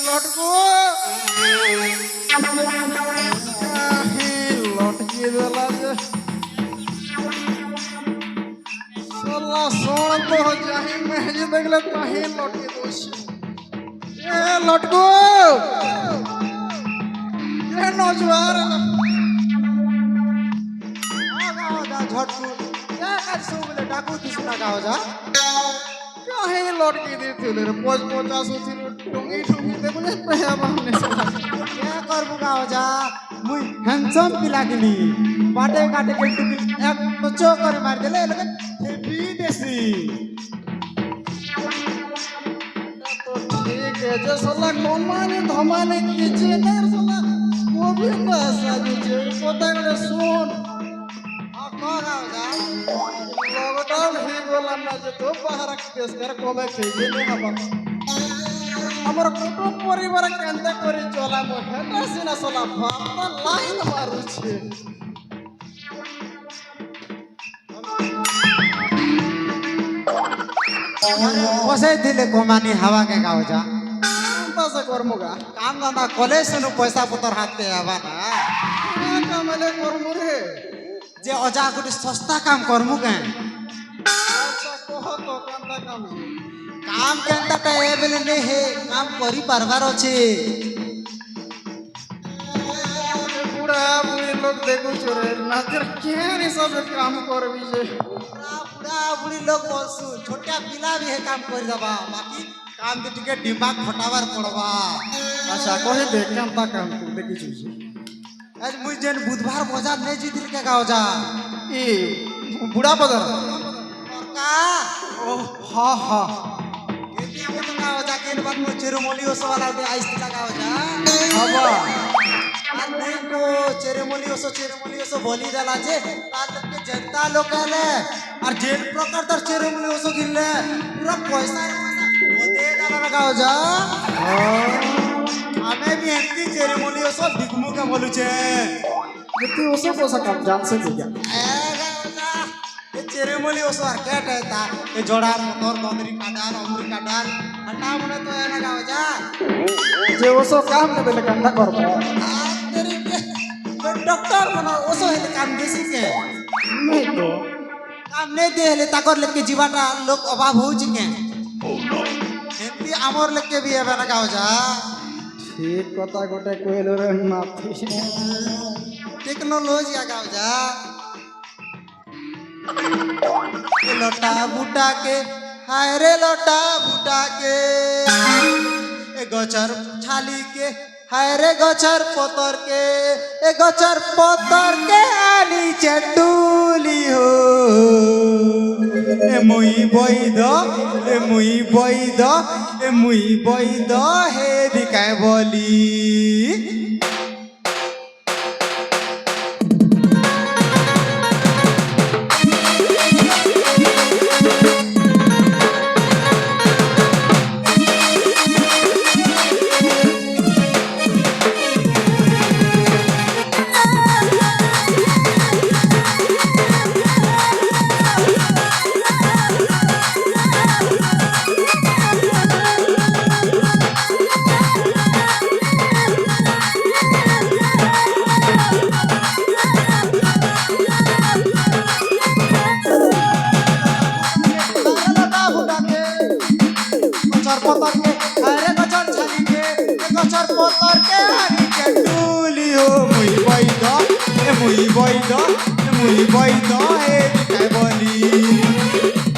लटको लटकी देला जे साला सोण तो जाही मैं जे देखले ताही लटकी दोछ ए लटको ये नौजवान गाओ जा झटकू क्या कर सो बोले डाकू दिसना गाओ जा काहे लटकी देथिले रे 50 उथिल टुंगी टुंगी दे बोले पया बामने क्या करबू गाओ जा मुई हैंडसम पिला गेली बाटे काटे के टुकी एक तो चोकर मार देले लगे हेवी देसी तो ठीक है जो साला कमाने धमाने कीचे ना साला वो भी ना साजू जे पता करे सुन को गाओ जा लॉकडाउन ही बोला ना जे तो बाहर देश कर कोमे खेजे ने हबा हमर कुटुंब परिवार केंते करी चला मो हेटा सिना साला भात लाइन मारू छे बसे दिले कोमानी हवा के गाओ जा बस करमुगा काम धंधा कॉलेज से नु पैसा पतर हाथ के आवा ना कामले करमु रे जे अजा गुटी सस्ता काम करमु के अच्छा कह तो कांदा काम काम केंता टा ए बेले ने हे काम करी पारबार अछि बुढ़ा बुढ़ी लोग देखो छोरे नाचर केन सब काम करबी जे बुढ़ा बुढ़ी लोग बसु छोटा पिला भी है काम कर दबा बाकी काम दे टिके दिमाग फटावर पड़वा अच्छा कहे दे कांदा काम तू देखि छु आज मुई जेन बुधवार बाजार नहीं जीतिल के गाओ जा ई बुढ़ा बदर का ओ हा हा एती हम तो गाओ जा केन बात मो चेरेमोनी ओस वाला दे आइस ता गाओ जा हवा আর নেই তো চেরেমনি ওসো বলি দেলা যে তার লোকে जनता লোক আলে আর যে প্রকার তার চেরেমনি ওসো গিললে পুরো পয়সা ওদে দেলা লাগাও যা আমি भी এমনি চেরেমনি ওসো দিগমু কে বলুছে যেতে ওসব পোষা কাম জানছে দিগা এ চেরেমনি ওসো আর কেট তা এ জোড়ার মোটর গন্দরি কাটার অমরি কাটার হটা মনে তো এনা গাও যা যে ওসব কাম নে বেলে কান্দা করব डॉक्टर बना ओसो है काम देसी के नहीं तो काम नहीं दे ले ताकर लेके जीवाटा लोग अभाव हो जिके एंती आमर लेके भी एबे लगाओ जा ठीक কথা গোটে কইলো রে নাতি टेक्नोलॉजी गाओ जा ए लोटा बूटा के हाय रे लोटा बूटा के ए गचर छाली के हाय रे गचर पतर के ए गचर पतर के आली चटुली हो ए मुई बइद ए मुई बइद ए मुई बइद हे दिकाय बोली मुई बइद हे दिखाय बोली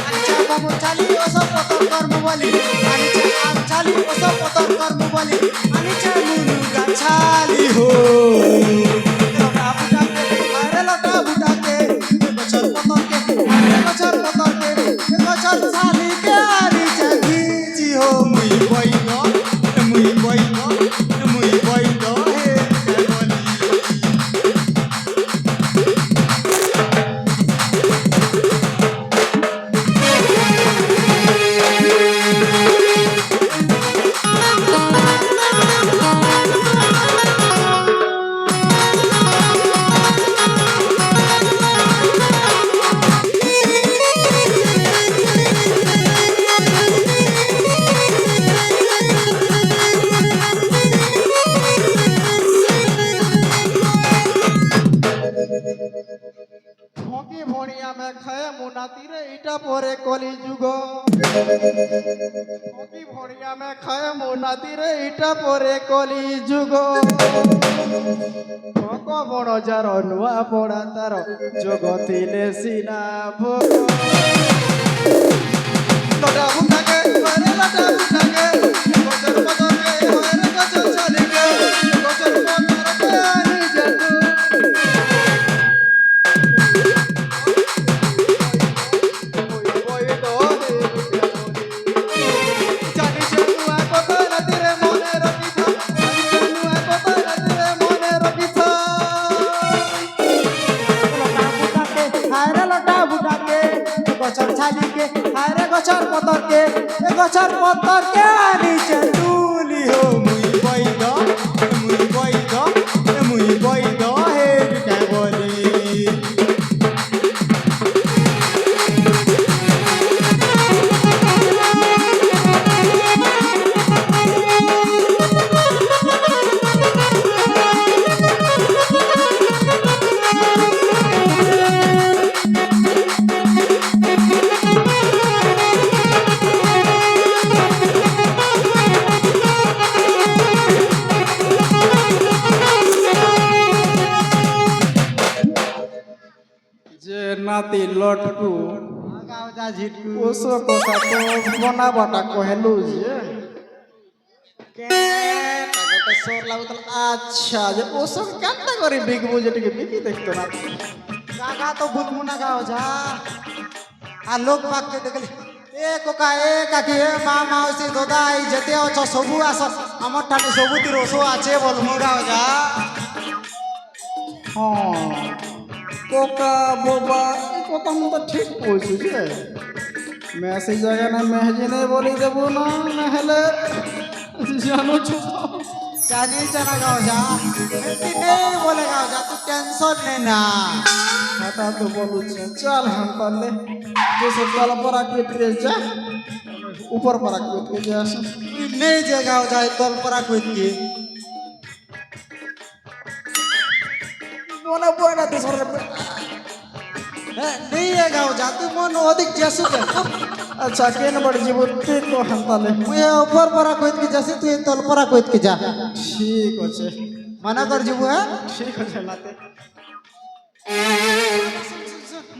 अच्छा बाबू चाली ओसो पतर कर्म बोली आनी चे आम चाली ओसो पतर कर्म बोली आनी चे मुनु गाछाली हो लोटा बुटा के अरे लोटा बुटा के गचर पतर के अरे गचर पतर के गचर चाली के आनी चे घीची हो मुई बइद हे दिखाय बोली এইটা পরে কলি যুগ কি ভড়িয়া মে খায় মো নাতিরে এইটা পরে কলি যুগ ভোগ বড় যার নূয়া পড়া তার জগতিলে সিনা ভোগ লটা বুটাকে হরে লটা বুটাকে গজর বদরকে হরে গজর চালিকে গজর বদরকে আনি জেতু গছর পতরকে গছর পতরকে নিচে তুলি হো মুই বইদ হে কে বলি যে নাতি লটকু গাও যা ঝিটকু ওসো কথা তো বনা বাটা কহেলু যে তাকে সোর লাগুতল আচ্ছা যে ওসব কেনটা করে বিকবু যেটাকে বিকি দেখতো না কাকা তো ভুতমুনা গাও যা আর লোক পাককে দেখলি এ কোকা এ কাকি এ মা মাউসি দাদা এই যেতে অছ সবু আস আমার ঠানে সবুতি রসো আছে বলমু গাও যা হ্যাঁ কোকা বোবা এই কথা মতো ঠিক বলছি যে মেসেজ জায়গা না মেহজি নেই বলি দেবো না নাহলে জানো জানি জানা গাও যা এমনি নেই বলে গাও যা তুই টেনশন নে না এটা তো বলুছে চল हम पहले जैसे तल पर आके जा ऊपर पर आके जा তুই নেই যে গাও যা তল পরা কইতি बोला बोला तो सर নেই এ গাও যা তুই মন অধিক জেসু কে अच्छा केन बड़ जीवन ठीक को हम पहले মুই উপর পরা কইতি যাসি তুই তল পরা কইতি যা ठीक আছে মানা কর যাবো হ্যাঁ ঠিক আছে নাতে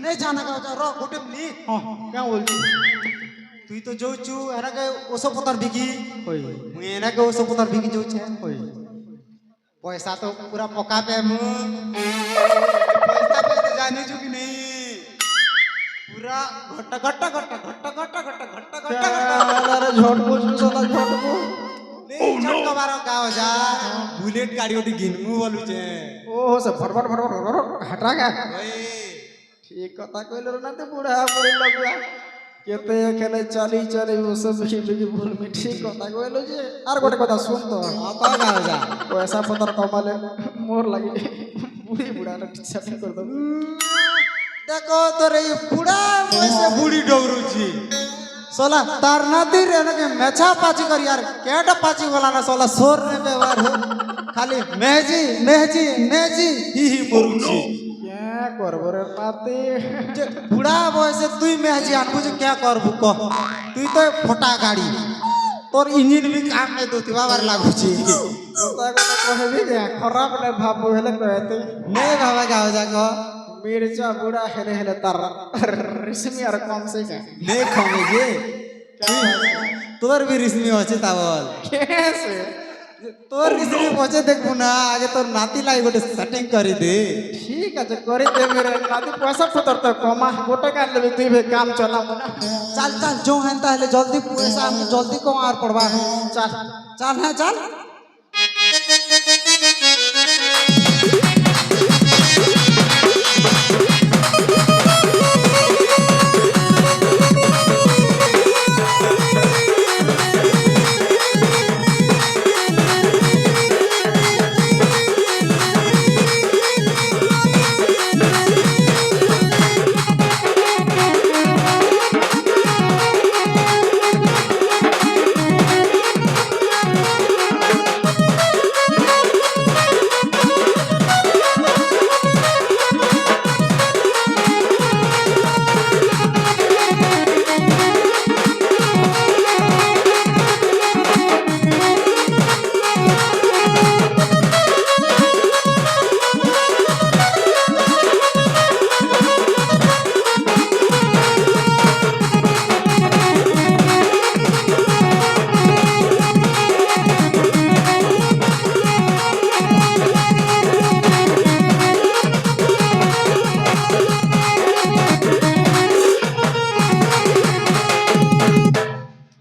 নেই জানা গাও যা র গোটেম নি হ্যাঁ क्या बोलছি তুই তো যাউছু এনাকে ওসব পতার বিকি ওই মুই এনাকে ওসব পতার বিকি যাউছে ওই পয়সা তো পুরা পকা পে মু পয়সা পে তো জানিছু কি নেই পুরা ঘট্টা ঘট্টা ঘট্টা ঘট্টা ঘট্টা ঘট্টা ঘট্টা ঘট্টা ঘট্টা अरे झटको सदा झटको চটকা বারো গাও যা বুলেট গাড়ি ওটি গিনমু বলুছে ओ से फटफट फटफट फटफट हटा गया ওই ठीक कथा कहले ना ते बुढ़ा बुढ़ी लगुआ केते खेले चली चली वो सब बिकी भूल में ठीक कथा कहलो जे आर गोटे कथा सुन तो কত গাও যা पैसा पतर कमाले मोर लगी बुढ़ी बुढ़ा ना सेटिंग कर दो দেখো তোর এই বুড়া বয়সে বুড়ি ডগরুছি সোলা তার নাতির এনাকে মেছা পাচি করি আর কেটা পাচি বলা না সোলা সোর নে ব্যবহার हो খালি মেহজি মেহজি মেহজি হি মরুছি क्या करबो रे नाती যে বুড়া বয়সে তুই মেহজি আনবু যে কে করবু কহ তুই তো ফটা গাড়ি তোর ইঞ্জিন भी काम नहीं दोती बाबार लागुची कथा कथा कहबी जे खराब ने भाबो हेले कहते नहीं बाबा गाओ जा कह मिर्चा बुढ़ा हेले हेले तार रिसमी और कम से क्या नहीं खमे जे তোর भी रिश्मी होचे तावल कैसे তোর রিসমি পচে দেখবো না আগে তোর নাতি লাই গোটে সেটিং করি দে ठीक है करे दे मेरे नाती पैसा पतर तो कमा गोटे काट लेबे तुई भी काम चला ना चल चल जो है ताहले जल्दी पैसा हमके जल्दी कमार पड़वा चल चल है चल